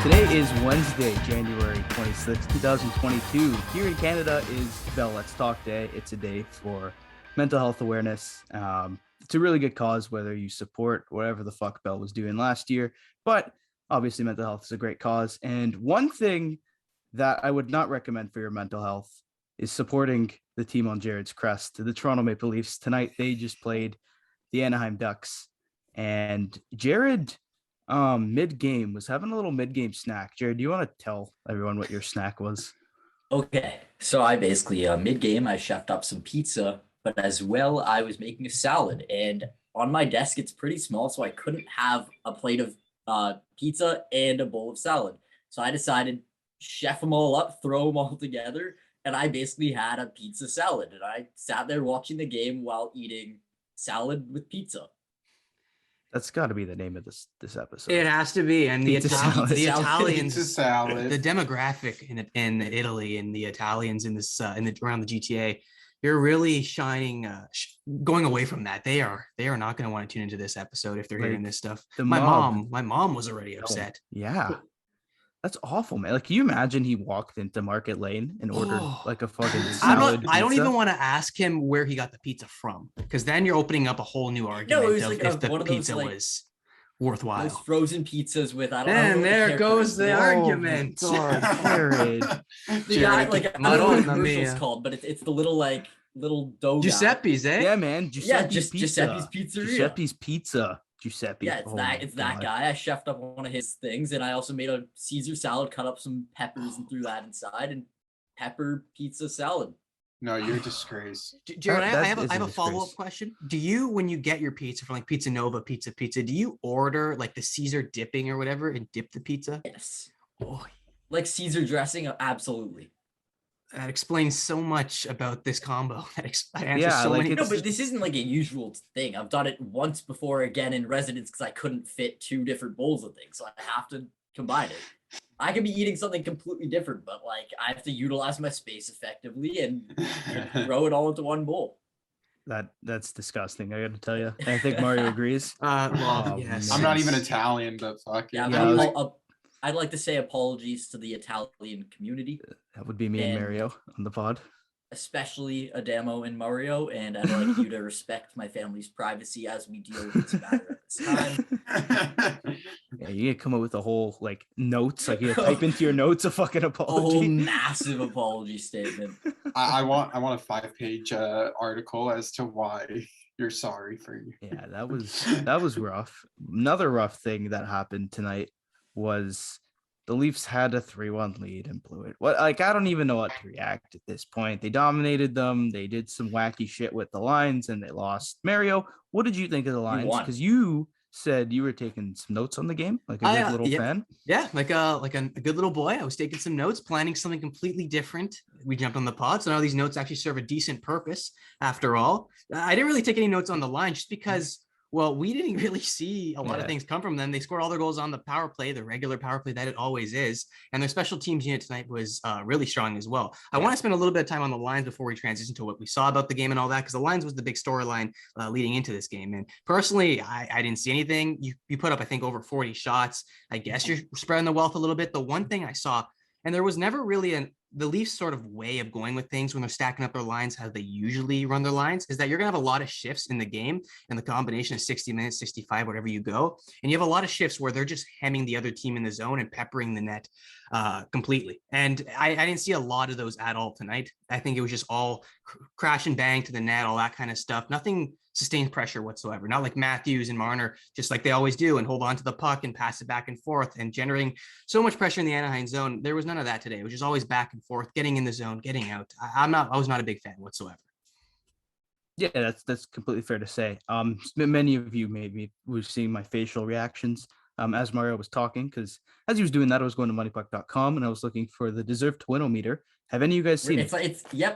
Today is Wednesday, January 26th, 2022. Here in Canada is Bell Let's Talk Day. It's a day for mental health awareness. It's a really good cause, whether you support whatever the fuck Bell was doing last year. But obviously, mental health is a great cause. And one thing that I would not recommend for your mental health is supporting the team on Jared's crest, the Toronto Maple Leafs. Tonight, they just played the Anehiem Ducks. And Jared, mid-game was having a little mid-game snack. Jared, do you want to tell everyone what your snack was? Okay, so I basically mid-game I chefed up some pizza, but as well I was making a salad, and on my desk it's pretty small, so I couldn't have a plate of pizza and a bowl of salad. So I decided chef them all up, throw them all together, and I basically had a pizza salad, and I sat there watching the game while eating salad with pizza. That's got to be the name of this episode. It has to be, and the Italians, pizza salad. the demographic in Italy and the Italians in this around the GTA, they're really shining, going away from that. They are not going to want to tune into this episode if they're hearing this stuff. My mom was already upset. Yeah, that's awful, man. Like, can you imagine he walked into Market Lane and ordered like a fucking salad? I don't even want to ask him where he got the pizza from, because then you're opening up a whole new argument if the pizza was worthwhile. Those frozen pizzas with And there goes the argument. Jared. The guy, like, I don't know what the commercial's called, but it's the little dough Giuseppe's, guy. Yeah, man. Giuseppe's Giuseppe's Pizzeria. Giuseppe's Pizza. Giuseppe. Yeah, it's that guy. I chefed up one of his things, and I also made a Caesar salad, cut up some peppers and threw that inside, and pepper pizza salad. No, you're a disgrace. Jared, I have a follow-up question. Do you, when you get your pizza from like Pizza Nova, Pizza, do you order like the Caesar dipping or whatever and dip the pizza? Yes. Oh, like Caesar dressing? Absolutely. That explains so much about this combo. That answers Yeah, so like many. No, but this isn't like a usual thing. I've done it once before, again in residence, because I couldn't fit two different bowls of things, so I have to combine it. I could be eating something completely different, but like I have to utilize my space effectively and throw it all into one bowl. That's disgusting, I gotta tell you. I think Mario agrees. Yes. I'm not even Italian, but fuck it. Yeah, I'd like to say apologies to the Italian community. That would be me and Mario on the pod. Especially Adamo and Mario, and I'd like you to respect my family's privacy as we deal with this matter at this time. Yeah, you gotta come up with a whole like notes, like you type into your notes a fucking apology. A whole massive apology statement. I want a 5-page article as to why you're sorry for you. Yeah, that was rough. Another rough thing that happened tonight was the Leafs had a 3-1 lead and blew it. I don't even know what to react at this point. They dominated them. They did some wacky shit with the lines and they lost. Mario, what did you think of the lines? Because you said you were taking some notes on the game, like a good little fan. Yeah, like a good little boy. I was taking some notes, planning something completely different. We jumped on the pod, so now these notes actually serve a decent purpose. After all, I didn't really take any notes on the line just because, well, we didn't really see a lot of things come from them. They scored all their goals on the power play, the regular power play that it always is. And their special teams unit tonight was really strong as well. I want to spend a little bit of time on the lines before we transition to what we saw about the game and all that, because the lines was the big storyline leading into this game. And personally, I didn't see anything. You put up, I think, over 40 shots. I guess you're spreading the wealth a little bit. The one thing I saw, and there was never really the Leafs sort of way of going with things when they're stacking up their lines, how they usually run their lines, is that you're going to have a lot of shifts in the game, and the combination of 60 minutes, 65, whatever you go. And you have a lot of shifts where they're just hemming the other team in the zone and peppering the net completely. And I didn't see a lot of those at all tonight. I think it was just all crash and bang to the net, all that kind of stuff. Nothing sustained pressure whatsoever. Not like Matthews and Marner, just like they always do, and hold on to the puck and pass it back and forth and generating so much pressure in the Anaheim zone. There was none of that today. It was just always back and forth, getting in the zone, getting out. I was not a big fan whatsoever. Yeah, that's completely fair to say. Many of you maybe were seeing my facial reactions as Mario was talking, because as he was doing that, I was going to moneypuck.com and I was looking for the deserved to win-o-meter. Have any of you guys seen it?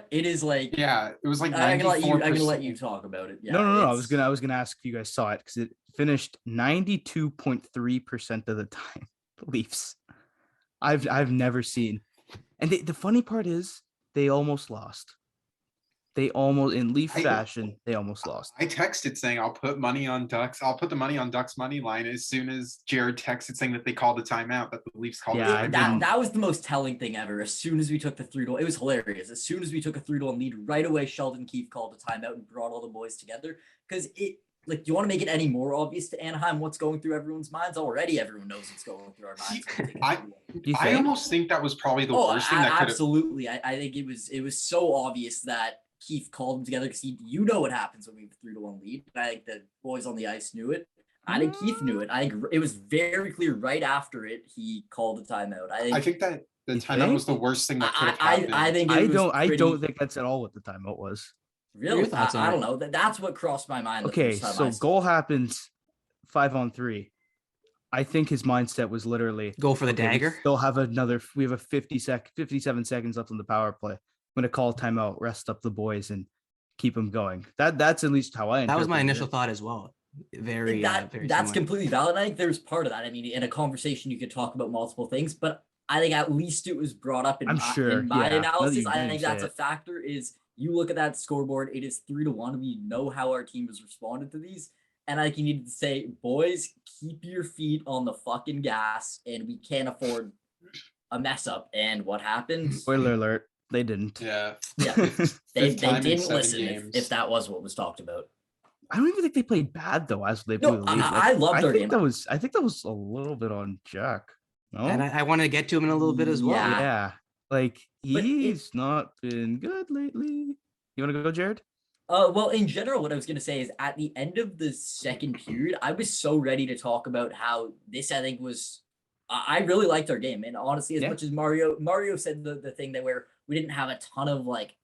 It is like, yeah, it was like I'm gonna let you talk about it. Yeah, no. I was gonna ask if you guys saw it, because it finished 92.3% of the time. The Leafs. I've never seen. And the funny part is they almost lost. they almost, in Leaf fashion, they almost lost. I texted saying I'll put money on Ducks. I'll put the money on Ducks money line as soon as Jared texted saying that they called the timeout, that the Leafs called Yeah, the I timeout. That was the most telling thing ever. As soon as we took the 3-1, it was hilarious. As soon as we took a 3-1 lead, right away Sheldon Keefe called a timeout and brought all the boys together. Because it, like, do you want to make it any more obvious to Anaheim what's going through everyone's minds? Already everyone knows what's going through our minds. I almost think that was probably the worst thing that could have. Absolutely. I think it was so obvious that Keith called them together because you know what happens when we have a 3-1 lead. I think the boys on the ice knew it. I think Keith knew it. I think it was very clear right after it he called a timeout. I think that the timeout was the worst thing that could have happened. I don't think that's at all what the timeout was. Really? I don't know. That's what crossed my mind. Okay, so goal happens 5-on-3. I think his mindset was literally go for the dagger. We have a 57 seconds left on the power play. I'm going to call timeout, rest up the boys, and keep them going. That's at least how I. That was my initial thought as well. Very that's similar. Completely valid. I think there's part of that. I mean, in a conversation, you could talk about multiple things, but I think at least it was brought up in my analysis. I think that's a factor. Is you look at that scoreboard, it is 3-1. We know how our team has responded to these. And I think you need to say, boys, keep your feet on the fucking gas, and we can't afford a mess up. And what happened? Spoiler alert, they didn't. Yeah. They didn't listen if that was what was talked about. I don't even think they played bad though. As they played, I loved their game. I think that was a little bit on Jack. No? And I want to get to him in a little bit as well. Yeah. Like he's not been good lately. You want to go, Jared? Well, in general, what I was going to say is at the end of the second period, I was so ready to talk about how this, I think, was I really liked our game. And honestly, as much as Mario said the thing that where we didn't have a ton of like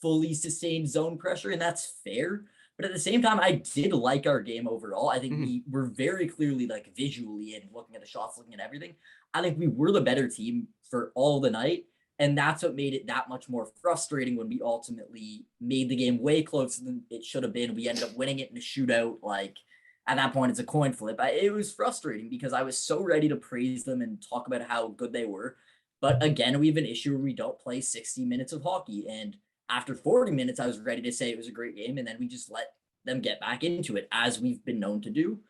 fully sustained zone pressure, and that's fair. But at the same time, I did like our game overall. I think we were very clearly, like, visually and looking at the shots, looking at everything. I think we were the better team for all the night. And that's what made it that much more frustrating when we ultimately made the game way closer than it should have been. We ended up winning it in a shootout. Like, at that point, it's a coin flip. It was frustrating because I was so ready to praise them and talk about how good they were. But again, we have an issue where we don't play 60 minutes of hockey. And after 40 minutes, I was ready to say it was a great game. And then we just let them get back into it, as we've been known to do.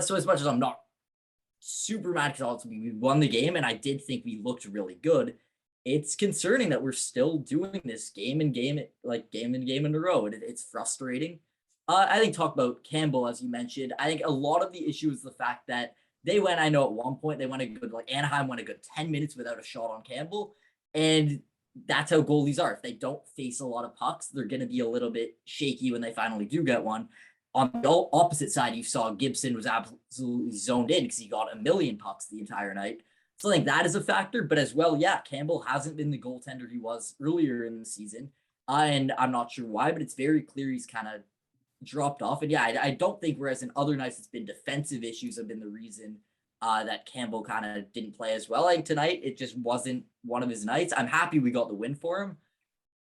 So as much as I'm not super mad because ultimately we won the game, and I did think we looked really good, it's concerning that we're still doing this game in game in a row. It's frustrating. I think talk about Campbell, as you mentioned. I think a lot of the issue is the fact that they went, I know at one point they went a good, like Anaheim went a good 10 minutes without a shot on Campbell. And that's how goalies are. If they don't face a lot of pucks, they're going to be a little bit shaky when they finally do get one. On the opposite side, you saw Gibson was absolutely zoned in because he got a million pucks the entire night. So I think that is a factor, but as well, Campbell hasn't been the goaltender he was earlier in the season. And I'm not sure why, but it's very clear he's kind of dropped off. And I don't think, whereas in other nights, it's been defensive issues have been the reason that Campbell kind of didn't play as well. I think tonight, it just wasn't one of his nights. I'm happy we got the win for him.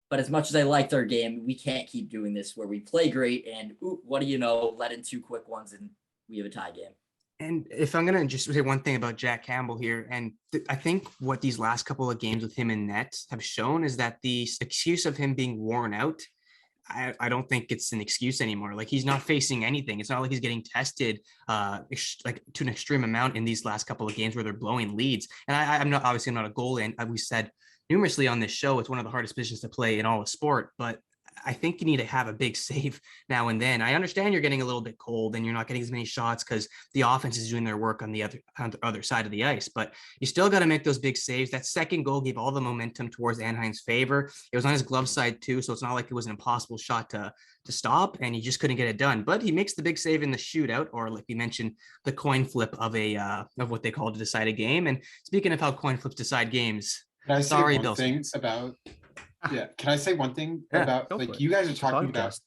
But as much as I liked our game, we can't keep doing this where we play great and, what do you know, let in two quick ones and we have a tie game. And if I'm going to just say one thing about Jack Campbell here, and I think what these last couple of games with him in net have shown is that the excuse of him being worn out, I don't think it's an excuse anymore. Like, he's not facing anything. It's not like he's getting tested like to an extreme amount in these last couple of games where they're blowing leads. And I'm not a goalie, and we said numerously on this show, it's one of the hardest positions to play in all of sport, but I think you need to have a big save now and then. I understand you're getting a little bit cold and you're not getting as many shots because the offense is doing their work on the other side of the ice, but you still got to make those big saves. That second goal gave all the momentum towards Anaheim's favor. It was on his glove side too, so it's not like it was an impossible shot to stop, and he just couldn't get it done. But he makes the big save in the shootout, or like we mentioned, the coin flip of what they call to decide a game. And speaking of how coin flips decide games, can I say one thing about? Can I say one thing about, like, you guys are talking about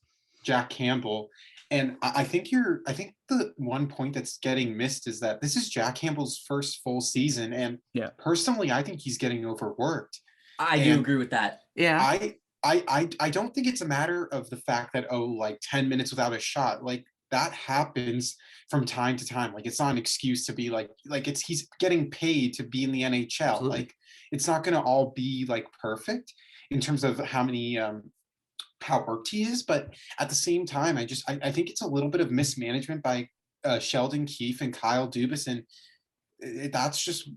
Jack Campbell, and I think the one point that's getting missed is that this is Jack Campbell's first full season, and personally, I think he's getting overworked. I do agree with that. Yeah. I don't think it's a matter of the fact that, like 10 minutes without a shot, like that happens from time to time. Like, it's not an excuse to be like he's getting paid to be in the NHL. Absolutely. Like, it's not going to all be like perfect in terms of how many how worked he is, but at the same time, I think it's a little bit of mismanagement by Sheldon Keefe and Kyle Dubas, and that's just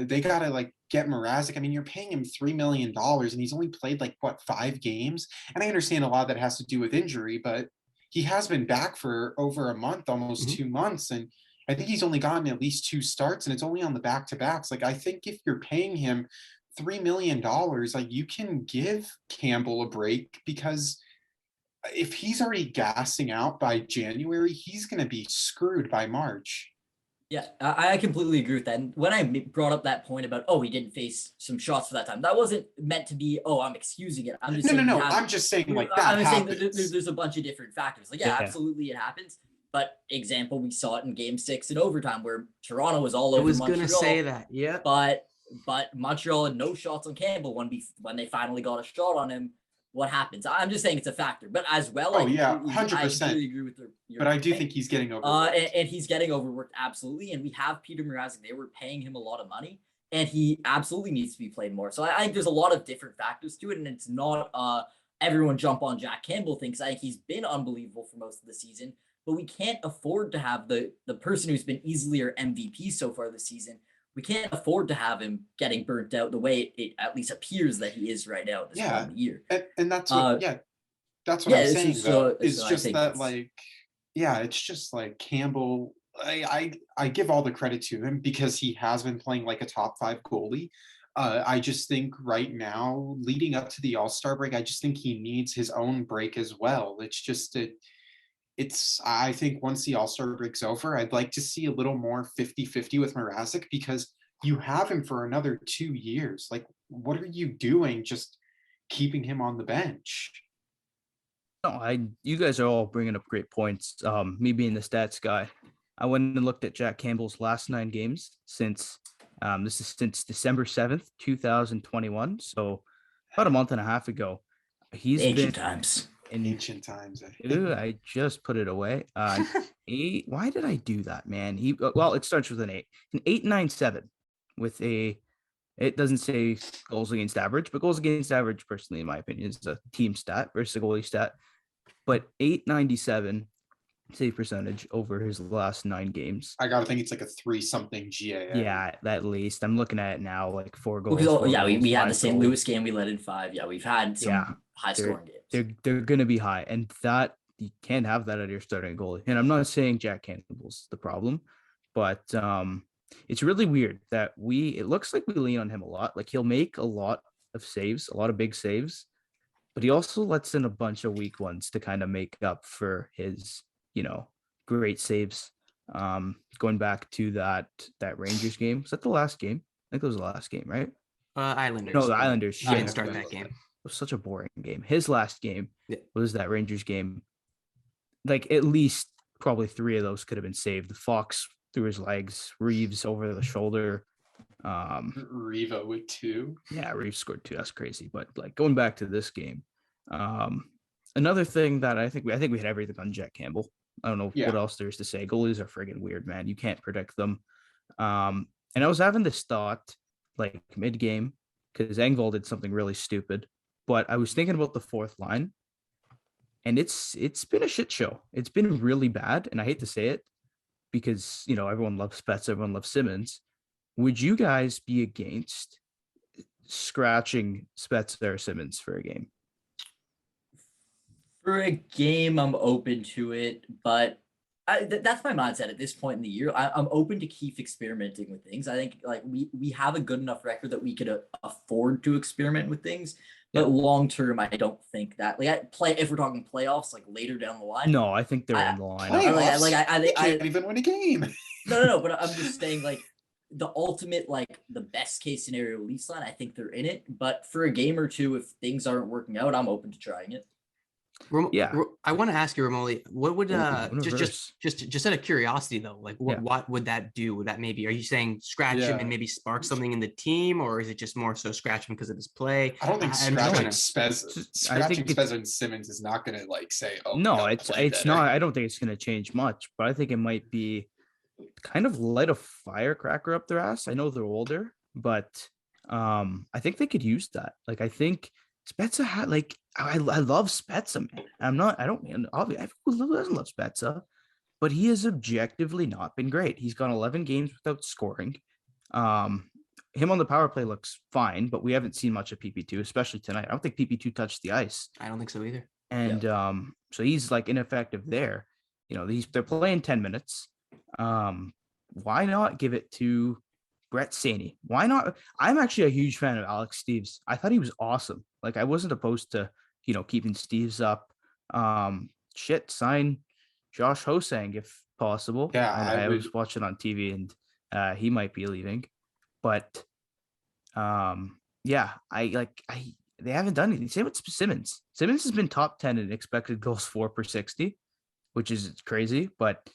they gotta like get Mrazek. I mean, you're paying him $3 million, and he's only played like what 5 games, and I understand a lot of that has to do with injury, but he has been back for over a month, almost 2 months, and I think he's only gotten at least 2 starts, and it's only on the back-to-backs. Like, I think if you're paying him $3 million, like, you can give Campbell a break, because if he's already gassing out by January, he's going to be screwed by March. Yeah, I completely agree with that. And when I brought up that point about, he didn't face some shots for that time, that wasn't meant to be, I'm excusing it. I'm just saying no. I'm just saying like that I'm happens. saying that there's a bunch of different factors. Like, absolutely it happens. But example, we saw it in Game 6 in overtime where Toronto was all over Montreal. I was going to say that, yeah. But Montreal had no shots on Campbell when they finally got a shot on him. What happens? I'm just saying it's a factor, but as well, 100%. I completely agree with but I do think he's getting overworked. And he's getting overworked, absolutely. And we have Peter Mrazek. They were paying him a lot of money, and he absolutely needs to be played more. So I think there's a lot of different factors to it, and it's not everyone jump on Jack Campbell things. I think he's been unbelievable for most of the season, but we can't afford to have the person who's been easily our MVP so far this season. We can't afford to have him getting burnt out the way it at least appears that he is right now at this point of the year. And that's what, that's what I'm saying. It's just that, like, it's just like Campbell. I give all the credit to him because he has been playing like a top 5 goalie. I just think right now, leading up to the All-Star break, I just think he needs his own break as well. I think once the All-Star break's over, I'd like to see a little more 50-50 with Mrazek, because you have him for another 2 years. Like, what are you doing just keeping him on the bench? No, you guys are all bringing up great points. Me being the stats guy, I went and looked at Jack Campbell's last 9 games since since December 7th, 2021. So about a month and a half ago. He's ancient times. In ancient times. I just put it away. 8. Why did I do that, man? It starts with an 8. An 8.97 with it doesn't say goals against average, but goals against average, personally, in my opinion, is a team stat versus a goalie stat. But 8.97 save percentage over his last 9 games. I gotta think it's like a 3-something GAA. Yeah, at least. I'm looking at it now, like 4 goals. We had the St. Louis game, we led in 5. Yeah, we've had some high scoring games. They're gonna be high, and that you can't have that at your starting goalie. And I'm not saying Jack Campbell's the problem, but it's really weird that it looks like we lean on him a lot. Like, he'll make a lot of saves, a lot of big saves, but he also lets in a bunch of weak ones to kind of make up for his great saves. Going back to that Rangers game. Was that the last game? I think it was the last game, right? Islanders. No, the Islanders. She didn't start that game. It was such a boring game. His last game was that Rangers game. Like, at least probably 3 of those could have been saved. The Fox through his legs, Reeves over the shoulder. Reva with 2. Yeah, Reeves scored 2. That's crazy. But like, going back to this game, another thing that I think we had everything on Jack Campbell. I don't know what else there's to say. Goalies are friggin' weird, man. You can't predict them. And I was having this thought like mid-game because Engvall did something really stupid. But I was thinking about the 4th line, and it's been a shit show. It's been really bad, and I hate to say it because, everyone loves Spets, everyone loves Simmons. Would you guys be against scratching Spets or Simmons for a game? For a game, I'm open to it, but that's my mindset at this point in the year. I'm open to keep experimenting with things. I think like we have a good enough record that we could afford to experiment with things. But long term, I don't think that if we're talking playoffs, like later down the line. No, I think they're in the line. I can't even win a game. No, but I'm just saying, like, the ultimate, like, the best case scenario Leafs line, I think they're in it. But for a game or two, if things aren't working out, I'm open to trying it. I want to ask you, Rimoli, what would just out of curiosity though, like what would that do? Would that maybe, are you saying scratch him and maybe spark something in the team, or is it just more so scratch him because of his play? I don't think scratching Spez and Simmons is not going to like say, no, it's not. I don't think it's going to change much, but I think it might be kind of light a firecracker up their ass. I know they're older, but I think they could use that. Like, I think Spezza like I love Spezza, man. I don't mean obviously who doesn't love Spezza, but he has objectively not been great. He's gone 11 games without scoring. Him on the power play looks fine, but we haven't seen much of PP2, especially tonight. I don't think PP2 touched the ice. I don't think so either. And so he's like ineffective there. They're playing 10 minutes. Why not give it to Brett Saney? Why not? I'm actually a huge fan of Alex Steves. I thought he was awesome. Like I wasn't opposed to, keeping Steves up. Sign Josh Hosang if possible. Yeah, I was watching on TV and he might be leaving. But they haven't done anything. Same with Simmons. Simmons has been top 10 in expected goals for per 60, which is crazy, but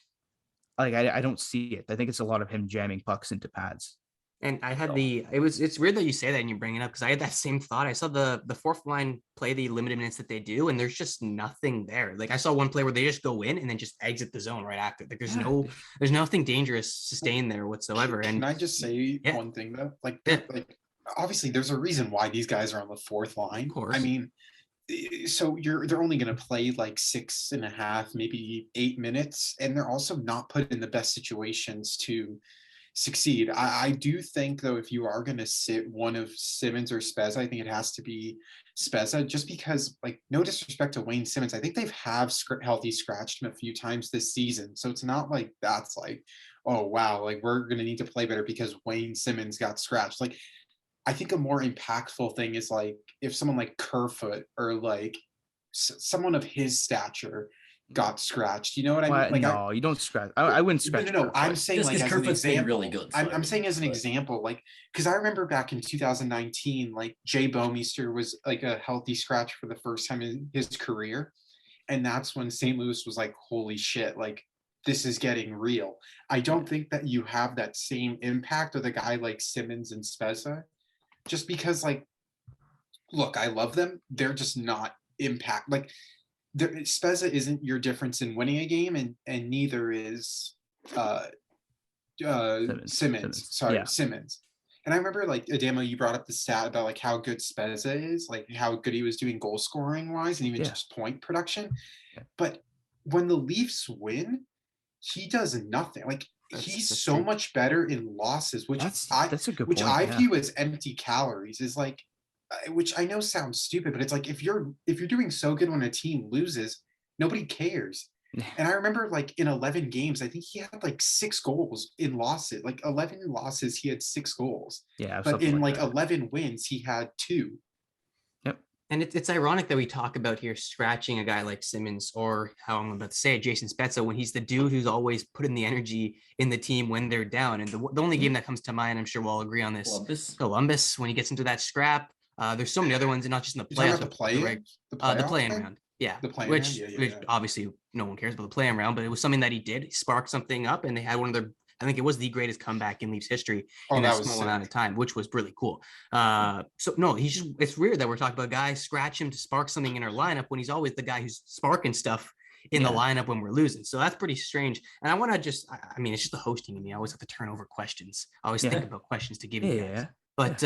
like I don't see it. I think it's a lot of him jamming pucks into pads. And I had it's weird that you say that and you bring it up because I had that same thought. I saw the fourth line play the limited minutes that they do, and there's just nothing there. Like I saw one play where they just go in and then just exit the zone right after. Like there's nothing dangerous sustained there whatsoever. And can I just say one thing though? Like obviously there's a reason why these guys are on the fourth line. Of course. I mean, so they're only going to play like 6.5, maybe 8 minutes, and they're also not put in the best situations to succeed. I do think though, if you are going to sit one of Simmons or Spezza, I think it has to be Spezza, just because, like, no disrespect to Wayne Simmons, I think they've healthy scratched him a few times this season, so it's not like that's like, oh wow, like we're going to need to play better because Wayne Simmons got scratched. Like I think a more impactful thing is like if someone like Kerfoot or like someone of his stature got scratched. You know what I mean? Like, no, you don't scratch. I wouldn't scratch. No. I'm saying just like as an example, really good. I'm saying as an example, like because I remember back in 2019, like Jay Bomeister was like a healthy scratch for the first time in his career, and that's when St. Louis was like, holy shit, like this is getting real. I don't think that you have that same impact with a guy like Simmons and Spezza, just because like, look, I love them. They're just not impact like. Spezza isn't your difference in winning a game, and neither is Simmons. Simmons. And I remember like Adamo, you brought up the stat about like how good Spezza is, like how good he was doing goal scoring wise and even just point production. But when the Leafs win, he does nothing. Like he's so much better in losses, which that's a good point, I view as empty calories. Is like, which I know sounds stupid, but it's like if you're doing so good when a team loses, nobody cares. And I remember like in 11 games, I think he had like 6 goals in losses. Like 11 losses, he had 6 goals. Yeah, but in like 11 wins, he had 2. Yep. And it's ironic that we talk about here scratching a guy like Simmons, or how I'm about to say it, Jason Spezza, when he's the dude who's always putting the energy in the team when they're down. And the only game that comes to mind, I'm sure we'll all agree on this, Columbus, when he gets into that scrap. There's so many other ones, and not just in the playoffs. The play-in round. Yeah, which obviously no one cares about the play-in round, but it was something that he did. He sparked something up, and they had one of their, I think it was the greatest comeback in Leafs history in that small amount of time, which was really cool. So no, it's weird that we're talking about guys scratch him to spark something in our lineup when he's always the guy who's sparking stuff in the lineup when we're losing. So that's pretty strange. And I want to it's just the hosting in me. I always have to turn over questions. I always think about questions to give you guys. Yeah. But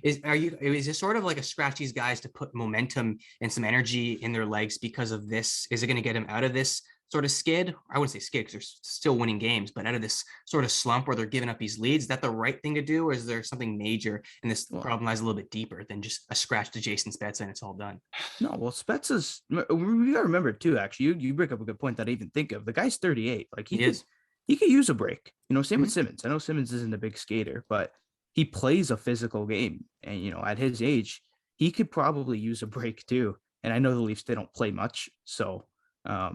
is it sort of like a scratch these guys to put momentum and some energy in their legs because of this? Is it going to get them out of this sort of skid? I wouldn't say skid because they're still winning games, but out of this sort of slump where they're giving up these leads? Is that the right thing to do, or is there something major and this problem lies a little bit deeper than just a scratch to Jason Spezza and it's all done? No, well, Spezza's, we got to remember too, actually, you bring up a good point that I even think of. The guy's 38. Like he could use a break, same with Simmons. I know Simmons isn't a big skater, but he plays a physical game, and at his age, he could probably use a break too. And I know the Leafs, they don't play much, so they're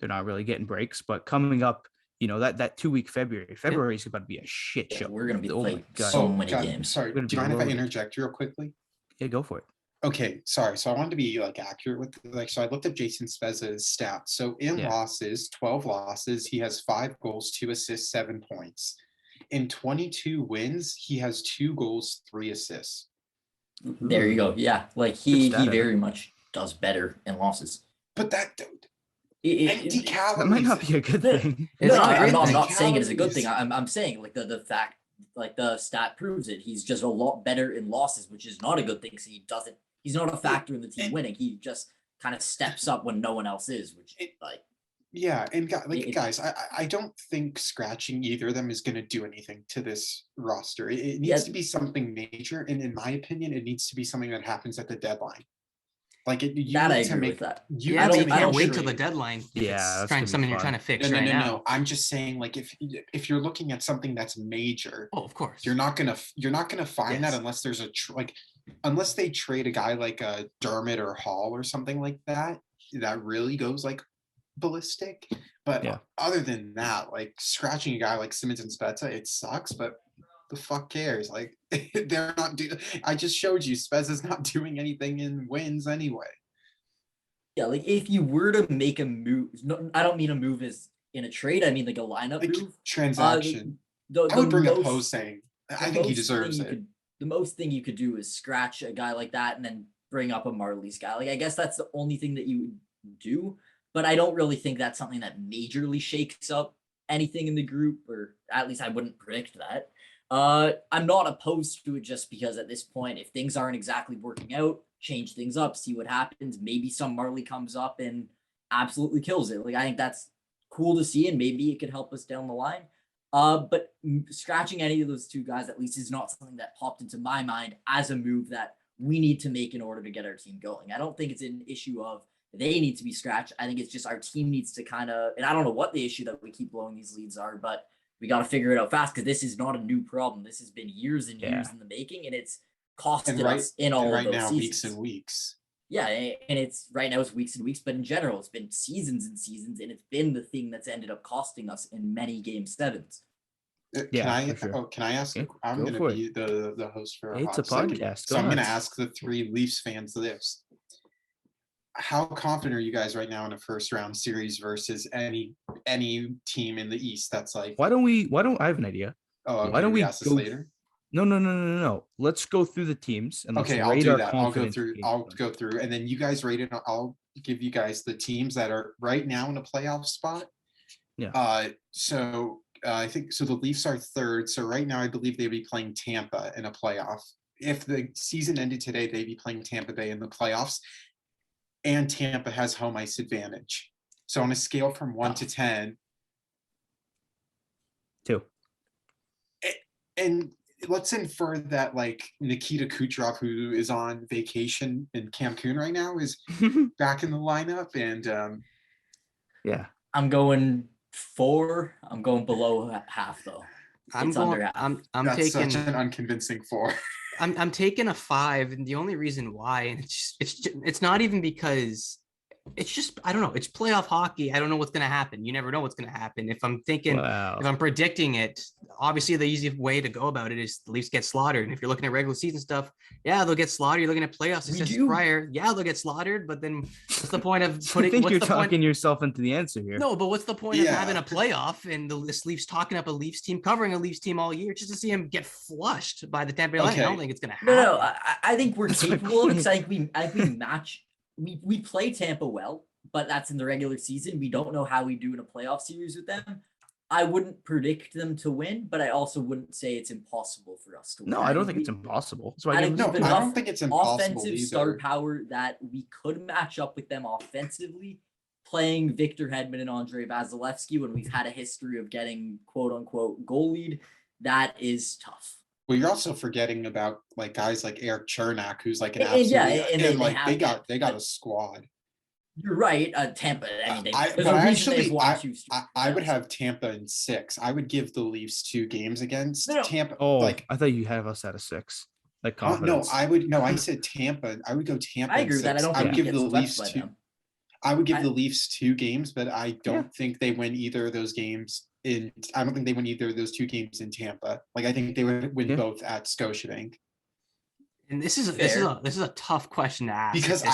not really getting breaks. But coming up, that 2-week February is about to be a shit show. We're going to be playing so many games. Sorry, do you mind if I interject real quickly? Yeah, go for it. Okay, sorry. So I wanted to be like accurate with so I looked at Jason Spezza's stats. So in losses, 12 losses, he has 5 goals, 2 assists, 7 points. In 22 wins, he has 2 goals, 3 assists. There you go. Yeah, like he very much does better in losses. But that empty calories. That might not be a good thing. I'm not saying it is a good thing. I'm saying like the fact, like the stat proves it. He's just a lot better in losses, which is not a good thing because he doesn't He's not a factor in the team winning. He just kind of steps up when no one else is, which like. Yeah, and guys, I don't think scratching either of them is going to do anything to this roster. It needs to be something major, and in my opinion, it needs to be something that happens at the deadline. Like you need to make that. You can't wait till the deadline. Yeah, it's something you're trying to fix right now. No. I'm just saying, like, if you're looking at something that's major, of course, you're not gonna find that unless there's unless they trade a guy like a Dermott or Hall or something like that really goes like ballistic. But other than that, like scratching a guy like Simmons and Spezza, it sucks, but the fuck cares? Like they're not I just showed you Spezza's not doing anything in wins anyway. Yeah, like if you were to make a move, no, I don't mean a move as in a trade, I mean like a lineup move. Transaction. I would bring up Posang. I think he deserves it. The most thing you could do is scratch a guy like that and then bring up a Marlies guy. Like I guess that's the only thing that you would do. But I don't really think that's something that majorly shakes up anything in the group, or at least I wouldn't predict that. I'm not opposed to it just because at this point, if things aren't exactly working out, change things up, see what happens. Maybe some Marley comes up and absolutely kills it. Like I think that's cool to see, and maybe it could help us down the line. But scratching any of those two guys at least is not something that popped into my mind as a move that we need to make in order to get our team going. I don't think it's an issue of they need to be scratched. I think it's just our team needs to kind of, and I don't know what the issue that we keep blowing these leads are, but we got to figure it out fast because this is not a new problem. This has been years and years in the making, and it's costed us in all of those seasons. Weeks and weeks. Yeah, and it's right now it's weeks and weeks, but in general, it's been seasons and seasons, and it's been the thing that's ended up costing us in many game sevens. Can I ask? I'm going to be the host for it's a podcast. So I'm going to ask the three Leafs fans this. How confident are you guys right now in a first round series versus any team in the East that's like? Why don't I have an idea? Oh, why don't we ask this later? No. Let's go through the teams and let's I'll do that. I'll go through, and then you guys rate it. I'll give you guys the teams that are right now in a playoff spot. Yeah. So I think so. The Leafs are third. So right now, I believe they'd be playing Tampa in a playoff. If the season ended today, they'd be playing Tampa Bay in the playoffs. And Tampa has home ice advantage. So on a scale from 1 to 10. 2. And let's infer that like Nikita Kucherov, who is on vacation in Cancun right now, is back in the lineup. And I'm going 4. I'm going below half though. I'm taking such an unconvincing 4. I'm taking a 5, and the only reason why, and it's not even because it's just, I don't know, it's playoff hockey. I don't know what's going to happen. You never know what's going to happen. If I'm predicting it, obviously the easy way to go about it is the Leafs get slaughtered. And if you're looking at regular season stuff, they'll get slaughtered. You're looking at playoffs prior. Yeah, they'll get slaughtered, but then what's the point of putting, I think you're talking yourself into the answer here. No, but what's the point of having a playoff and this Leafs talking up a Leafs team, covering a Leafs team all year just to see him get flushed by the Tampa Bay Lightning? I don't think it's going to happen. No, I think we're capable because I think we match. We play Tampa well, but that's in the regular season. We don't know how we do in a playoff series with them. I wouldn't predict them to win, but I also wouldn't say it's impossible for us to win. No, I don't think it's impossible. I don't think it's impossible offensive star power that we could match up with them offensively, playing Victor Hedman and Andrei Vasilevsky when we've had a history of getting quote-unquote goal lead. That is tough. Well, you're also forgetting about like guys like Eric Chernak, who's like an absolute, they got a squad. You're right, Tampa. I would have Tampa in 6. I would give the Leafs 2 games against Tampa. Oh, I thought you have us at a 6. Like confidence. I said Tampa. I would go Tampa. I agree with that. I don't think give the Leafs 2. I would give the Leafs 2 games, but I don't think they win either of those games. I don't think they win either of those 2 games in Tampa. Like I think they would win both at Scotiabank. And this is a tough question to ask because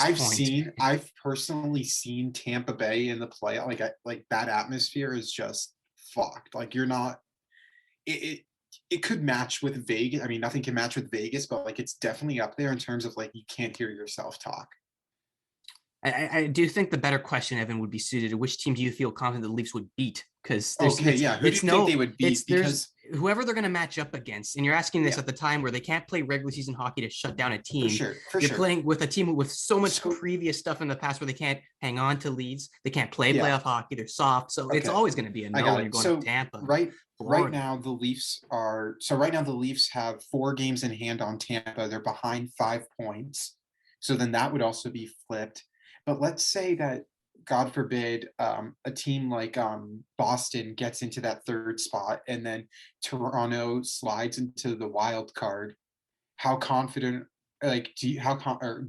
I've personally seen Tampa Bay in the play. Like that atmosphere is just fucked. Like you're not. It could match with Vegas. I mean, nothing can match with Vegas, but like it's definitely up there in terms of like you can't hear yourself talk. I do think the better question, Evan, would be suited to which team do you feel confident the Leafs would beat? Because who do you think they would beat? Because whoever they're going to match up against, and you're asking this at the time where they can't play regular season hockey to shut down a team. For You're sure. playing with a team with so much previous stuff in the past where they can't hang on to leads. They can't play playoff hockey. They're soft. So it's always going to be a no when you're going to Tampa. Right now, the Leafs have 4 games in hand on Tampa. They're behind 5 points. So then that would also be flipped. But let's say that, God forbid, a team like Boston gets into that 3rd spot and then Toronto slides into the wild card. How confident, do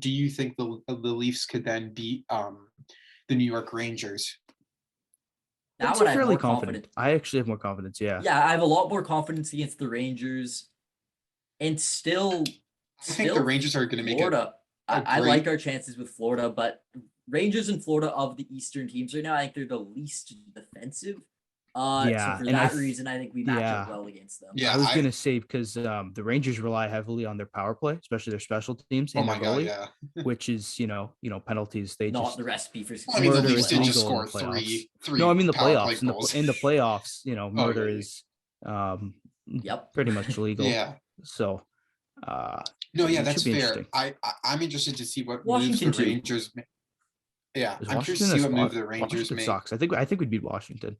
you think the Leafs could then beat the New York Rangers? That's fairly confident. I actually have more confidence. Yeah, I have a lot more confidence against the Rangers, and still, I think the Rangers are going to make Florida. I like our chances with Florida, but Rangers and Florida of the Eastern teams right now, I think they're the least defensive. So for that reason, I think we match up well against them. Yeah, I was going to say, because the Rangers rely heavily on their power play, especially their special teams and their goalie, which is, penalties. They not just the recipe for the Leafs did just score three. No, I mean the playoffs. In the playoffs, murder is pretty much illegal. Yeah. So that's fair. I'm interested to see what moves the Rangers make. Yeah, I'm curious to see what move the Rangers make. Sucks. I think we'd beat Washington.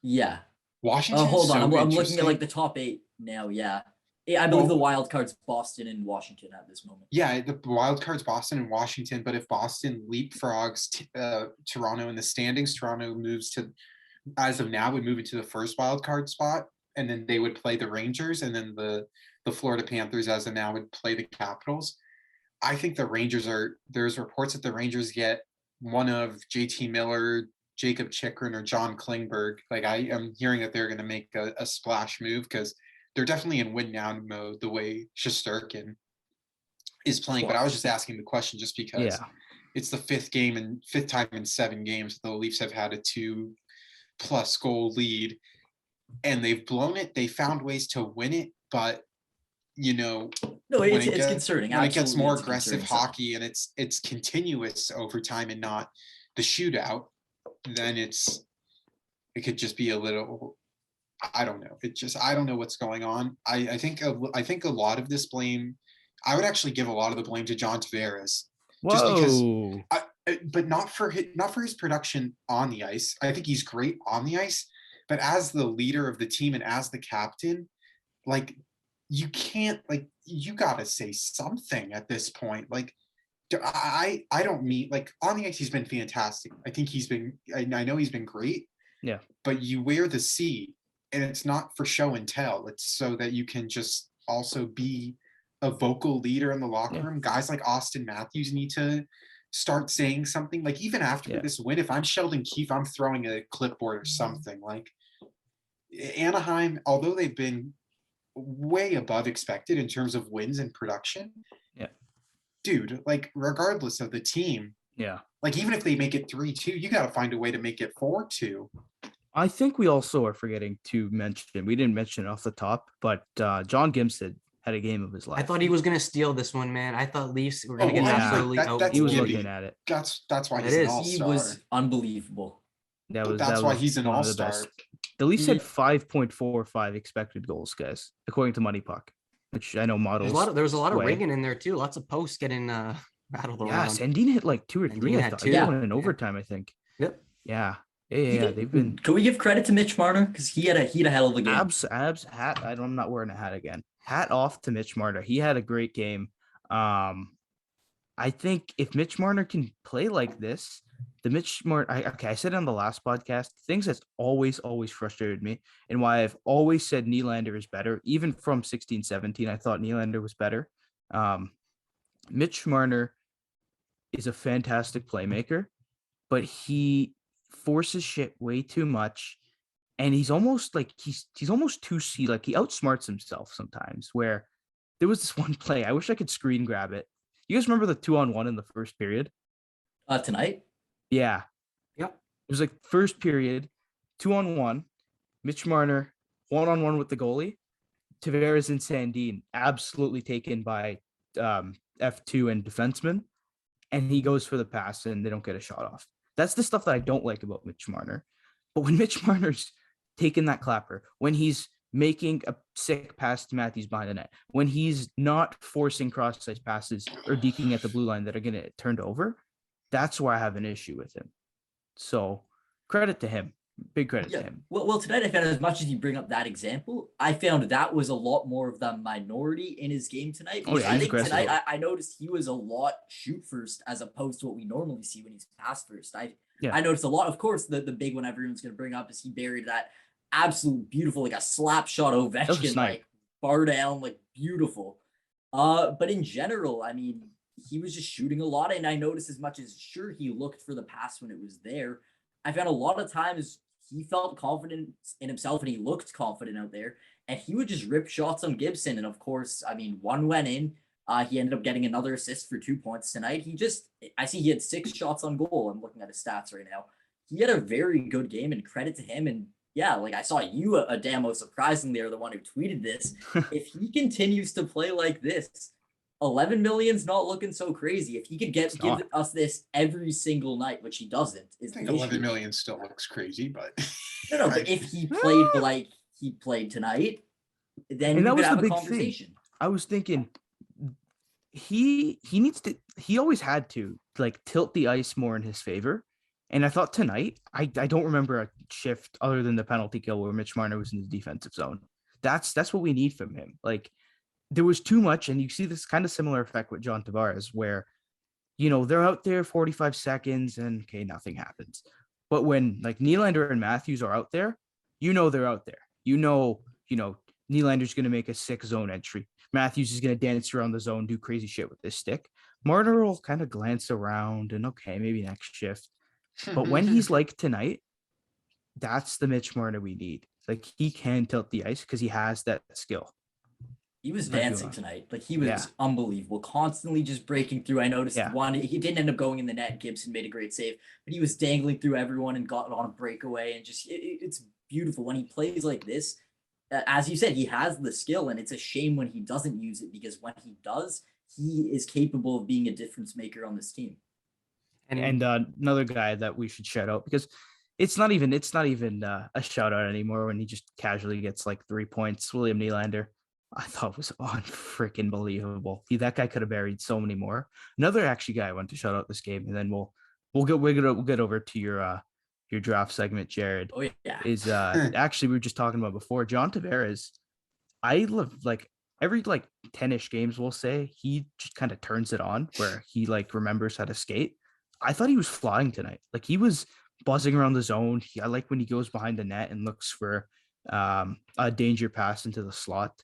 Yeah. Washington. Hold on. I'm looking at the top 8 now. Yeah. I believe the wild card's Boston and Washington at this moment. Yeah, the wild card's Boston and Washington. But if Boston leapfrogs Toronto in the standings, Toronto moves to, as of now, would move into the first wild card spot, and then they would play the Rangers, and then the Florida Panthers, as of now, would play the Capitals. I think the Rangers there's reports that the Rangers get one of JT Miller, Jacob Chikrin, or John Klingberg. I am hearing that they're going to make a splash move because they're definitely in win now mode the way Shesterkin is playing. But I was just asking the question just because it's the 5th time in 7 games the Leafs have had a 2+ goal lead, and they've blown it. They found ways to win it, but it's concerning. When it gets more aggressive hockey and it's continuous overtime and not the shootout, then it could just be a little, I don't know. I don't know what's going on. I think a lot of this blame, I would actually give a lot of the blame to John Tavares. Whoa. Just because, but not for his production on the ice. I think he's great on the ice, but as the leader of the team and as the captain, you can't, you gotta say something at this point. I don't mean, on the ice he's been fantastic. I think I know he's been great. Yeah. But you wear the C, and it's not for show and tell. It's so that you can just also be a vocal leader in the locker room. Guys like Austin Matthews need to start saying something. Even after this win, if I'm Sheldon Keefe, I'm throwing a clipboard or something. Anaheim, although they've been way above expected in terms of wins and production. Yeah. Dude, regardless of the team. Yeah. Even if they make it 3-2, you got to find a way to make it 4-2. I think we also are forgetting to mention, we didn't mention it off the top, but John Gimstead had a game of his life. I thought he was going to steal this one, man. I thought Leafs were going to get absolutely out. He was looking at it. That's why he's an all-star. He was unbelievable. That's why he's an all-star. The Leafs had 5.45 expected goals, guys, according to Money Puck, which I know models. There was a lot of ringing in there too. Lots of posts getting rattled around. Yeah, Sandin hit 2 or 3. I thought. In overtime, I think. Yep. Yeah. They've been. Can we give credit to Mitch Marner because he had a hell of a game? Abs hat. I'm not wearing a hat again. Hat off to Mitch Marner. He had a great game. I think if Mitch Marner can play like this. I said it on the last podcast, things that's always frustrated me and why I've always said Nylander is better. Even from 16-17, I thought Nylander was better. Mitch Marner is a fantastic playmaker, but he forces shit way too much. And he's almost he's almost too he outsmarts himself sometimes, where there was this one play. I wish I could screen grab it. You guys remember the 2-on-1 in the first period? Tonight? Yeah. Yep. It was first period, 2-on-1, Mitch Marner, 1-on-1 with the goalie, Tavares and Sandin absolutely taken by F2 and defenseman, and he goes for the pass and they don't get a shot off. That's the stuff that I don't like about Mitch Marner. But when Mitch Marner's taking that clapper, when he's making a sick pass to Matthews behind the net, when he's not forcing cross-ice passes or deking at the blue line that are going to get turned over, that's where I have an issue with him. So credit to him. Big credit to him. Well, tonight I found, as much as you bring up that example, I found that was a lot more of the minority in his game tonight. Oh, yeah, I think tonight I noticed he was a lot shoot first as opposed to what we normally see when he's pass first. I noticed a lot. Of course, the big one everyone's going to bring up is he buried that absolute beautiful, like a slap shot Ovechkin, like bar down, like beautiful. But in general, I mean, he was just shooting a lot, and I noticed as much as sure he looked for the pass when it was there, I found a lot of times he felt confident in himself and he looked confident out there, and he would just rip shots on Gibson. And of course, I mean, one went in. He ended up getting another assist for 2 points tonight. I see he had 6 shots on goal. I'm looking at his stats right now. He had a very good game, and credit to him. And yeah, like I saw you, Adamo, surprisingly are the one who tweeted this. If he continues to play like this, 11 million's not looking so crazy. If he could give us this every single night, which he doesn't, I think 11 million still looks crazy, but no, but if he played like he played tonight, then we could have a conversation. Thing. I was thinking he always had to like tilt the ice more in his favor. And I thought tonight, I don't remember a shift other than the penalty kill where Mitch Marner was in the defensive zone. That's what we need from him. Like, there was too much, and you see this kind of similar effect with John Tavares, where, you know, they're out there 45 seconds and okay, nothing happens. But when like Nylander and Matthews are out there, you know they're out there. You know, Nylander's going to make a 6-zone entry. Matthews is going to dance around the zone, do crazy shit with his stick. Marner will kind of glance around and okay, maybe next shift. But when he's like tonight, that's the Mitch Marner we need. Like, he can tilt the ice because he has that skill. He was dancing tonight. Like, he was unbelievable, constantly just breaking through. I noticed one, he didn't end up going in the net. Gibson made a great save, but he was dangling through everyone and got on a breakaway. And just, it's beautiful when he plays like this. As you said, he has the skill, and it's a shame when he doesn't use it, because when he does, he is capable of being a difference maker on this team. And another guy that we should shout out, because it's not even a shout out anymore when he just casually gets like 3 points. William Nylander, I thought was freaking believable. That guy could have buried so many more. Another actually guy I want to shout out this game, and then we'll get over to your draft segment, Jared. Oh yeah, is actually we were just talking about before, John Tavares. I love like every like 10-ish games, we'll say, he just kind of turns it on where he like remembers how to skate. I thought he was flying tonight. Like, he was buzzing around the zone. I like when he goes behind the net and looks for a danger pass into the slot.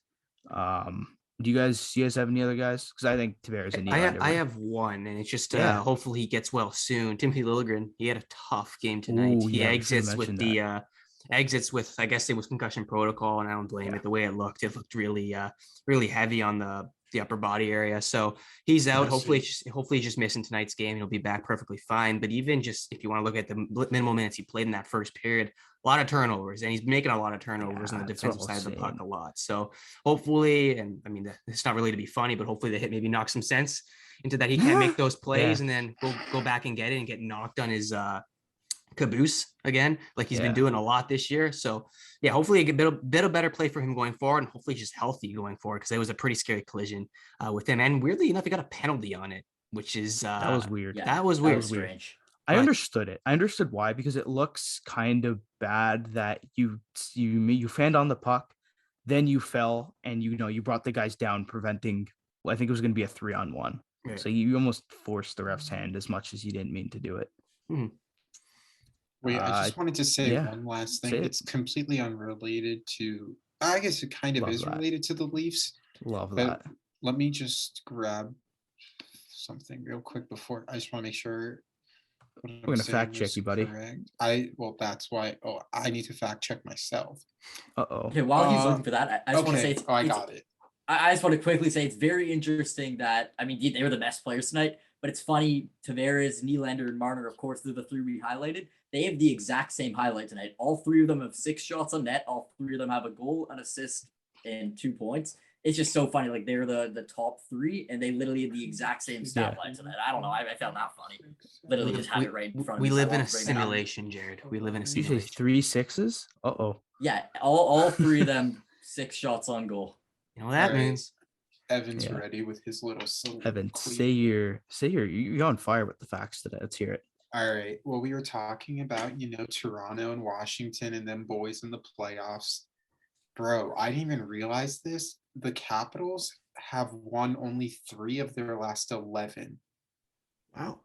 Do you guys have any other guys? Because I think Tavares and I have one, and it's just hopefully he gets well soon. Timothy Liljegren, he had a tough game tonight. He exits with I guess it was concussion protocol, and I don't blame it. The way it looked really really heavy on the upper body area. So he's out. Hopefully he's just missing tonight's game. He'll be back perfectly fine. But even just if you want to look at the minimal minutes he played in that first period, a lot of turnovers, and he's making a lot of turnovers on the defensive side of the puck a lot. So hopefully, and I mean, it's not really to be funny, but hopefully the hit maybe knock some sense into that. He can make those plays and then go back and get it and get knocked on his caboose again, like he's been doing a lot this year. So yeah, hopefully a bit of better play for him going forward, and hopefully just healthy going forward, because it was a pretty scary collision with him. And weirdly enough, he got a penalty on it, which is that was weird. That was weird. Strange. I understood it. I understood why, because it looks kind of bad that you fanned on the puck, then you fell, and you brought the guys down, preventing. I think it was going to be a 3-on-1. Right. So you almost forced the ref's hand as much as you didn't mean to do it. Mm-hmm. Wait, I just wanted to say one last thing. It's completely unrelated to. I guess it kind of is related to the Leafs. Love that. Let me just grab something real quick before. I just want to make sure. We're going to fact check you, buddy. Correct. That's why. Oh, I need to fact check myself. Okay, while he's looking for that, I just want to say I got it. I just want to quickly say it's very interesting that, I mean, they were the best players tonight, but it's funny, Tavares, Nylander, and Marner, of course, they're the three we highlighted. They have the exact same highlight tonight. All three of them have 6 shots on net. All three of them have a goal, an assist, and 2 points. It's just so funny. Like, they're the top 3, and they literally have the exact same stat line tonight. I don't know. I found that funny. Literally just have it right in front of me. We live in a simulation, Jared. We live in a simulation. Did you say 3 6s? Yeah, all 3 of them 6 shots on goal. You know what that All right. means? Evan's Yeah. ready with his little soliloquy. Evan, you're on fire with the facts today. Let's hear it. All right. Well, we were talking about, Toronto and Washington and them boys in the playoffs. Bro, I didn't even realize this. The Capitals have won only 3 of their last 11. Wow.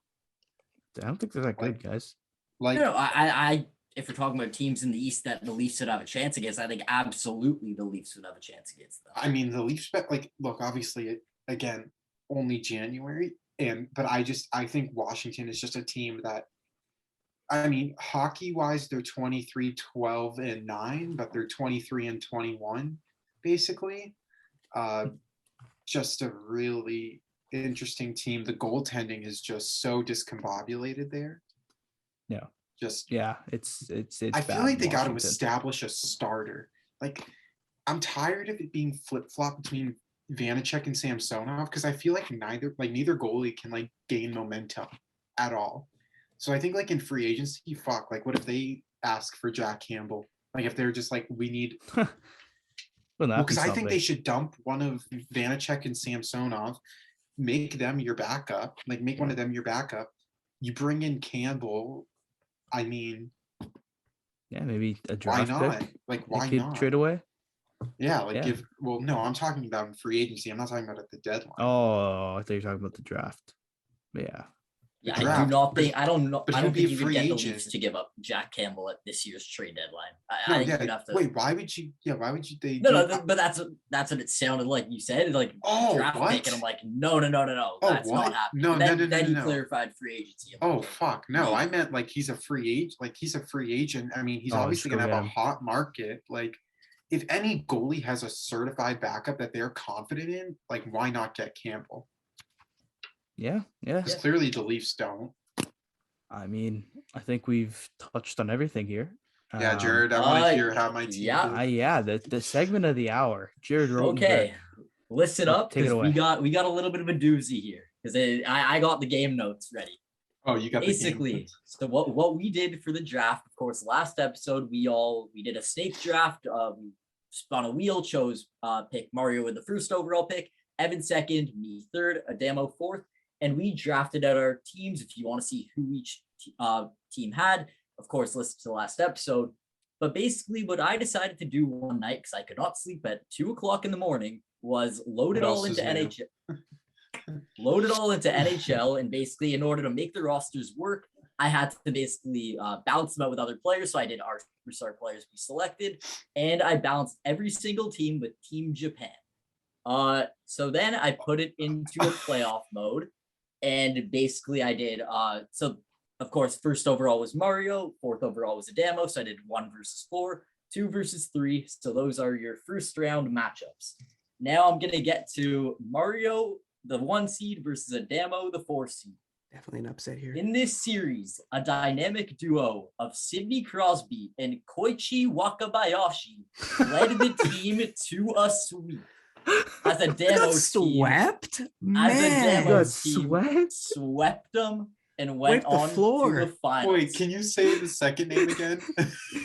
I don't think they're that good, guys. Like, No, I if we're talking about teams in the East that the Leafs would have a chance against, I think absolutely the Leafs would have a chance against them. I mean, the Leafs, look, obviously, again, only January. But I think Washington is just a team that, I mean, hockey-wise, they're 23-12-9, but they're 23-21, basically. Just a really interesting team. The goaltending is just so discombobulated there. Yeah. Just it's I feel like they got to establish a starter. Like, I'm tired of it being flip-flop between Vanacek and Samsonov because I feel like neither goalie can gain momentum at all. So I think in free agency, what if they ask for Jack Campbell? If they're just we need because I think they should dump one of Vanacek and Samsonov, make them your backup, make one of them your backup. You bring in Campbell. I mean, yeah, maybe a draft why not? pick. Why could not? trade away? Yeah, no, I'm talking about in free agency. I'm not talking about at the deadline. Oh, I thought you were talking about the draft. Yeah. Yeah, draft, I do not think. I don't know. but I he'll don't be think a you would free get the agent. Leafs to give up Jack Campbell at this year's trade deadline. No, I think yeah. you'd have to. Wait, why would you? Yeah, why would you? But that's what it sounded like. You said draft pick, and I'm like, no. That's not happening. No, then you clarified free agency. Oh fuck, no! I meant he's a free agent. He's a free agent. I mean, he's obviously gonna have a hot market. If any goalie has a certified backup that they're confident in, why not get Campbell? Yeah. Because clearly the Leafs don't. I mean, I think we've touched on everything here. Yeah, Jared, I want to hear how my team did. The segment of the hour. Jared Rotenberg. Okay, listen up, Take it because away. we got a little bit of a doozy here, because I got the game notes ready. Oh, you got basically. The game. So what we did for the draft, of course, last episode we did a snake draft. We spun a wheel, chose pick Mario with the first overall pick, Evan second, me third, Adamo fourth, and we drafted out our teams. If you want to see who each team had, of course, listen to the last episode. But basically, what I decided to do one night, because I could not sleep at 2:00 in the morning, was load it all into NHL. Load it all into NHL, and basically, in order to make the rosters work, I had to basically balance them out with other players. So I did our superstar players we selected, and I balanced every single team with Team Japan. So then I put it into a playoff mode, and basically I did so. Of course, first overall was Mario, fourth overall was Adamo, so I did 1 versus 4, 2 versus 3. So those are your first round matchups. Now I'm gonna get to Mario, the 1 seed, versus Adamo, the 4 seed. Definitely an upset here. In this series, a dynamic duo of Sidney Crosby and Koichi Wakabayashi led the team to a sweep. As Adamo's swept? Man, swept them and went on to the finals. Wait, can you say the second name again?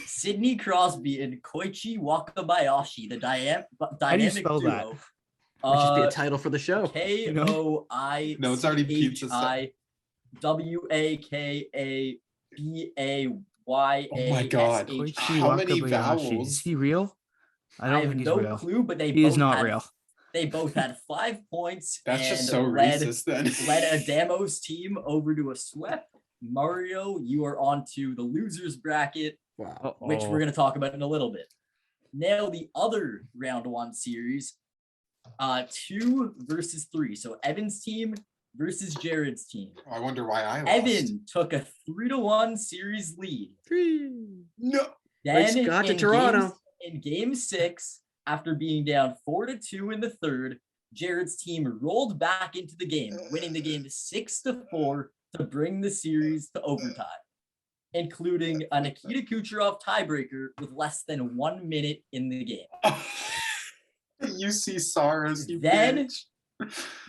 Sidney Crosby and Koichi Wakabayashi, the dynamic duo. That? Might just be a title for the show. K-O-I. No, it's already pizza. W-A-K-A-B-A-Y-A-S-H. Oh my god. How many vowels? Is he real? I have no clue, but he is not real. They both had 5 points. That's just so racist then. Led Adamo's team over to a sweep. Mario, you are on to the losers bracket, which we're going to talk about in a little bit. Now the other round 1 series, 2 versus 3. So Evan's team versus Jared's team. I wonder why I lost. Evan took a 3-1 series lead. 3. No. Then got to Toronto. In game 6, after being down 4-2 in the third, Jared's team rolled back into the game, winning the game 6-4 to bring the series to overtime, including a Nikita Kucherov tiebreaker with less than 1 minute in the game. You see Saros, you then bitch.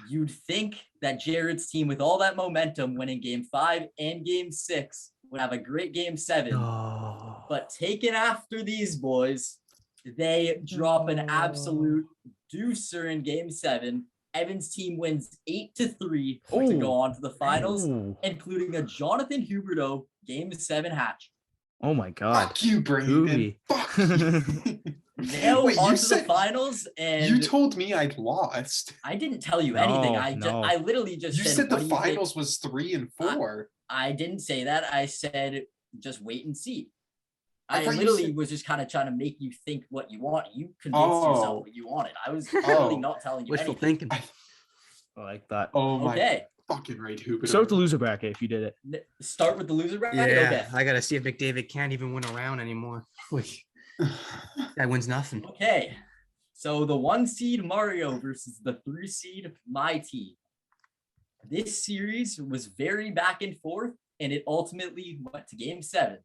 You'd think that Jared's team, with all that momentum, winning game 5 and game 6, would have a great game 7. Oh. But taken after these boys, They drop an absolute deucer in game 7. Evan's team wins 8-3 to go on to the finals, including a Jonathan Huberdeau game 7 hatch. Oh my God. Fuck you, Brandon. Fuck you. Now on to the finals, and you told me I'd lost. I didn't tell you anything. I literally just said the finals was 3 and 4. I didn't say that. I said just wait and see. I literally was just kind of trying to make you think what you want. You convinced yourself what you wanted. I was literally not telling you wishful anything. thinking. I like that. Oh my fucking right, Huberdeau. Start with the loser bracket if you did it. Start with the loser bracket? Yeah, okay. I got to see if McDavid can't even win a round anymore. That wins nothing. Okay, so the 1 seed Mario versus the 3 seed my team. This series was very back and forth, and it ultimately went to game 7.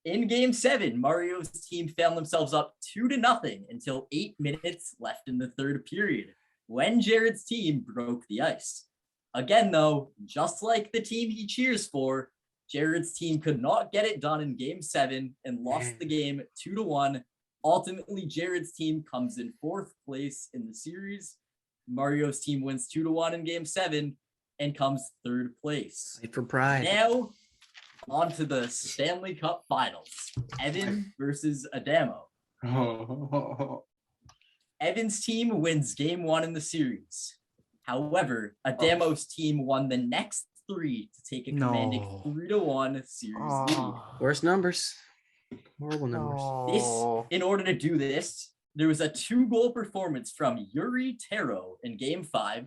In game 7, Mario's team found themselves up 2-0 until 8 minutes left in the 3rd period, when Jared's team broke the ice. Again, though, just like the team he cheers for, Jared's team could not get it done in game 7 and lost the game 2-1. Ultimately, Jared's team comes in 4th place in the series. Mario's team wins 2-1 in game 7 and comes 3rd place. Fight for pride. Now, on to the Stanley Cup Finals. Evan versus Adamo. Evan's team wins game 1 in the series. However, Adamo's team won the next 3 to take a commanding 3-1 series lead. Worst numbers. Horrible numbers. In order to do this, there was a 2-goal performance from Yuri Taro in game 5.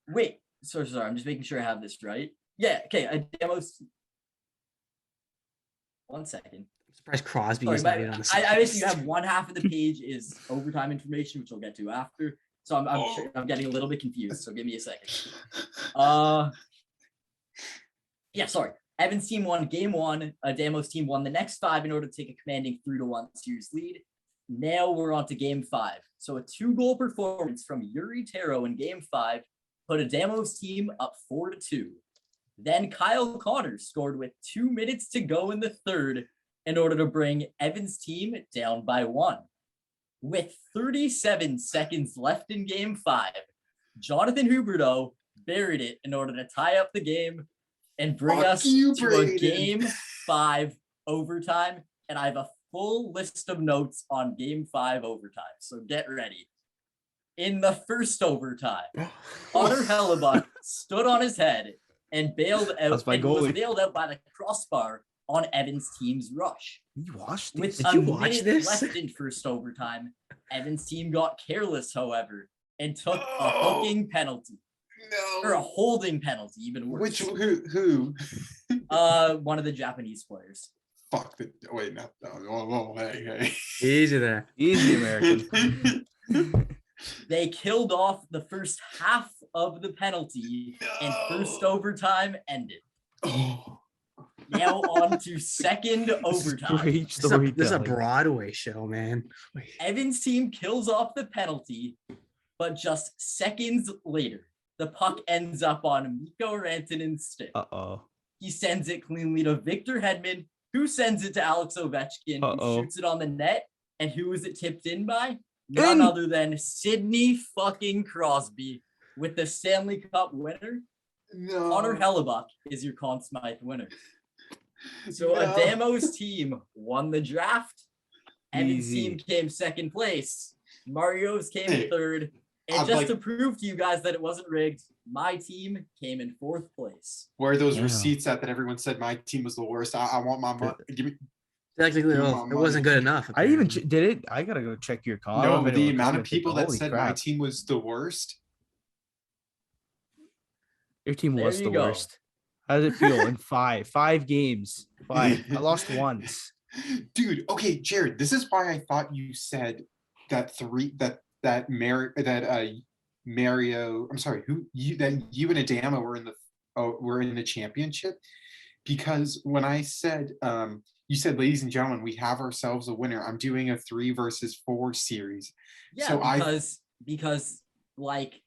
Wait, sorry, I'm just making sure I have this right. Yeah, okay, Adamo's... 1 second. I'm surprised Crosby is not on the side. I basically have one half of the page is overtime information, which we'll get to after. So I'm getting a little bit confused. So give me a second. Sorry. Evan's team won game 1. Adamo's team won the next 5 in order to take a commanding 3-1 series lead. Now we're on to game 5. So a 2-goal performance from Yuri Taro in game 5 put Adamo's team up 4-2. Then Kyle Connors scored with 2 minutes to go in the 3rd in order to bring Evan's team down by 1. With 37 seconds left in game 5, Jonathan Huberdeau buried it in order to tie up the game and bring us to a game 5 overtime. And I have a full list of notes on game 5 overtime. So get ready. In the first overtime, Connor Hellebuck stood on his head and bailed out and was bailed out by the crossbar on Evan's team's rush. You watched this? With a minute left in first overtime, Evan's team got careless, however, and took a hooking penalty. Or a holding penalty, even worse. Who? One of the Japanese players. Fuck the wait, no, hey. Easy there. Easy, American. They killed off the first half of the penalty and first overtime ended. Now on to second overtime. This is a Broadway show, man. Evan's team kills off the penalty, but just seconds later, the puck ends up on Mikko Rantanen's stick. He sends it cleanly to Victor Hedman, who sends it to Alex Ovechkin, who shoots it on the net. And who was it tipped in by? None other than Sidney fucking Crosby with the Stanley Cup winner. Connor Hellebuck is your Conn Smythe winner. So Adamo's team won the draft. Evan's team came 2nd place. Mario's came 3rd. And just to prove to you guys that it wasn't rigged, my team came in 4th place. Where are those receipts at that everyone said my team was the worst? I want my money. Give me. Technically, it wasn't good enough. I even did it. I gotta go check your comment. No, the amount of people that said my team was the worst. Your team was the worst. How does it feel in 5 games? 5. I lost once. Dude, okay, Jared. This is why I thought you said that Mario. I'm sorry. That you and Adamo were in the championship, because when I said you said, ladies and gentlemen, we have ourselves a winner. I'm doing a 3 versus 4 series. Yeah, so because like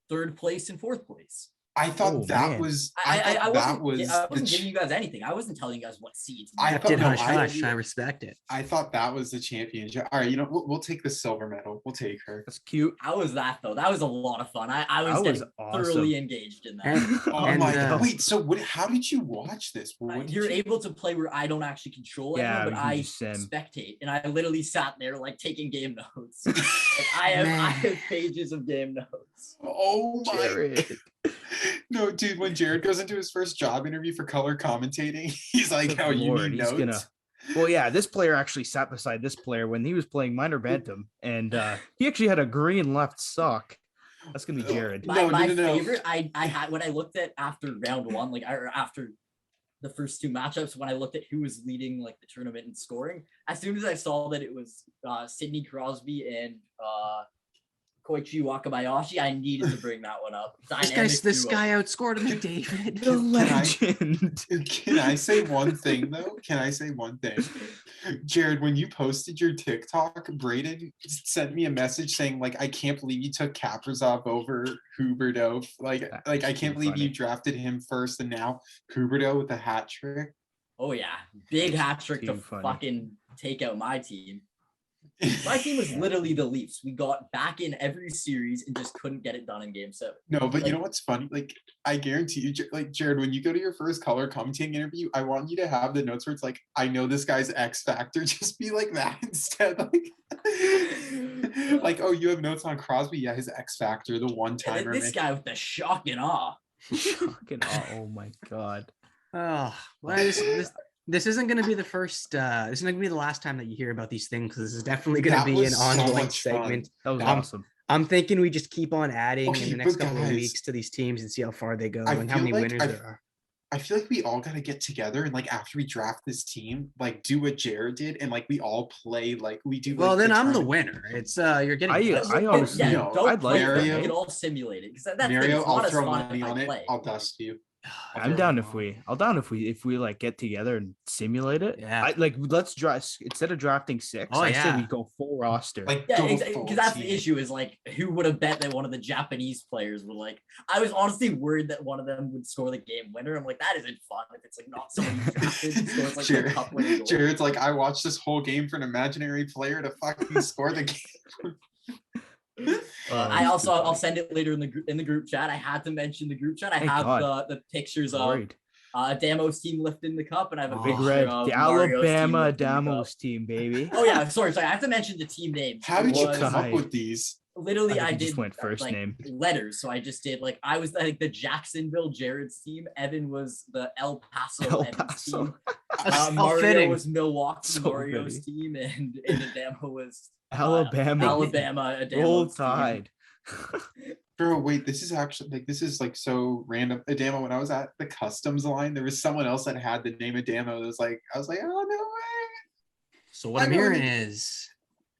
3rd place and 4th place. I thought was. I wasn't giving you guys anything. I wasn't telling you guys what seeds. I respect it. I thought that was the championship. All right, we'll take the silver medal. We'll take her. That's cute. How was that though? That was a lot of fun. I was thoroughly engaged in that. My God. Wait, so how did you watch this? You're able to play where I don't actually control anyone, but I spectate, and I literally sat there like taking game notes. I have pages of game notes. Oh my Jared. No, dude, when Jared goes into his first job interview for color commentating, he's like, "Oh, you need notes?" Well, yeah, this player actually sat beside this player when he was playing minor bantam, and he actually had a green left sock. That's gonna be Jared. My favorite, I had when I looked at after round one, after the first two matchups, when I looked at who was leading like the tournament in scoring, as soon as I saw that it was Sidney Crosby and Koichi Wakabayashi, I needed to bring that one up. This guy outscored him, David. The legend. Can I say one thing though? Jared, when you posted your TikTok, Braden sent me a message saying like, "I can't believe you took Kaprizov over Huberdeau. Like I can't believe you drafted him first, and now Huberdeau with a hat trick." Oh yeah, big hat trick to fucking take out my team. My team was literally the Leafs. We got back in every series and just couldn't get it done in game 7. No, but you know what's funny? Like, I guarantee you, like, Jared, when you go to your first color commentating interview, I want you to have the notes where it's like, "I know this guy's X factor." Just be like that instead. Like, "Oh, you have notes on Crosby? Yeah, his X factor, the one timer." This guy with the shock and awe. Oh my God. Oh, well, this isn't going to be the first. This isn't going to be the last time that you hear about these things, because this is definitely going to be an ongoing segment. That was awesome. I'm thinking we just keep on adding in the next couple of weeks to these teams and see how far they go and how many winners there are. I feel like we all got to get together and like after we draft this team, like do what Jared did and like we all play like we do. Well, then I'm the winner. It's you're getting. I honestly, I'd like Mario. We can all simulate it because that's Mario. I'll throw fun money on it. I'll dust you. I'm down if we like get together and simulate it. Yeah. Let's draft instead of drafting 6. I say we go full roster. Because that's the issue is like who would have bet that one of the Japanese players would like. I was honestly worried that one of them would score the game winner. I'm like, that isn't fun if it's like not someone you drafted who scores like a cup winning goal. Jared's like, I watched this whole game for an imaginary player to fucking score the game. I'll send it later in the group chat. I had to mention the group chat. I have the pictures of Damo's team lifting the cup, and I have a big picture red of the Alabama Damo's team, baby. Oh yeah, sorry. I have to mention the team names. How did you come up with these? Literally, I did just went first name letters. So I just did like I was like the Jacksonville Jared's team. Evan was the El Paso Evan's team. Mario was Milwaukee Mario's team, and Adamo was Alabama. Roll Tide. Bro, wait, this is actually like so random. Adamo, when I was at the customs line, there was someone else that had the name Adamo. I was like, oh no way. So what I'm hearing is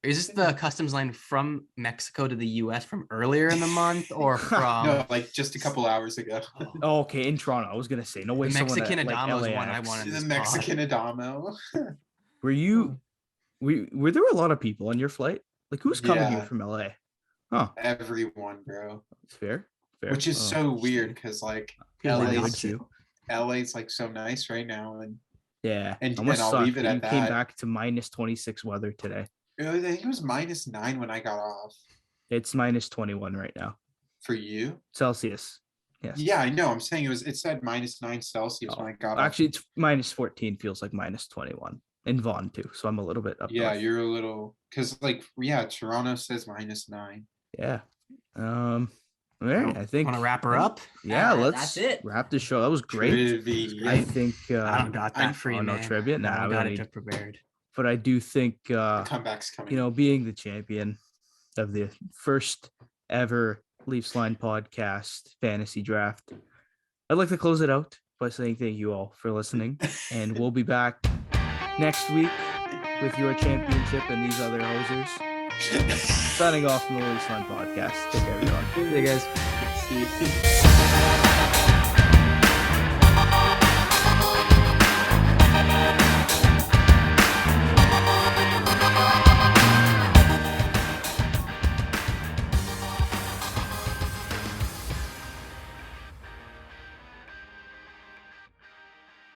this the customs line from Mexico to the US from earlier in the month or from no, like just a couple hours ago. Oh, okay, in Toronto. I was gonna say no way. The Mexican Adamo is one I wanted. The Mexican Adamo. Were there a lot of people on your flight? Like who's coming here from LA? Huh. Everyone, bro. Fair. Which is so weird because like LA's like so nice right now, and I'll leave it at that. Came back to minus 26 weather today. I think it was -9 when I got off. It's minus 21 right now. For you? Celsius. Yes. Yeah, I know. I'm saying it said -9 Celsius when I got off. Actually, it's minus 14 feels like minus 21 in Vaughan too. So I'm a little bit up. Yeah, you're a little because Toronto says -9. Yeah. All right. I think want to wrap her up. Yeah, let's that's it. Wrap the show. That was great. Trivia. I think I don't got that for you, no man. trivia. I got it prepared. But I do think comeback's coming. Being the champion of the first ever Leafs Line podcast fantasy draft, I'd like to close it out by saying thank you all for listening, and we'll be back next week with your championship and these other hosers. Signing off from the Leafs Line podcast. Take care, everyone. See you guys. See you.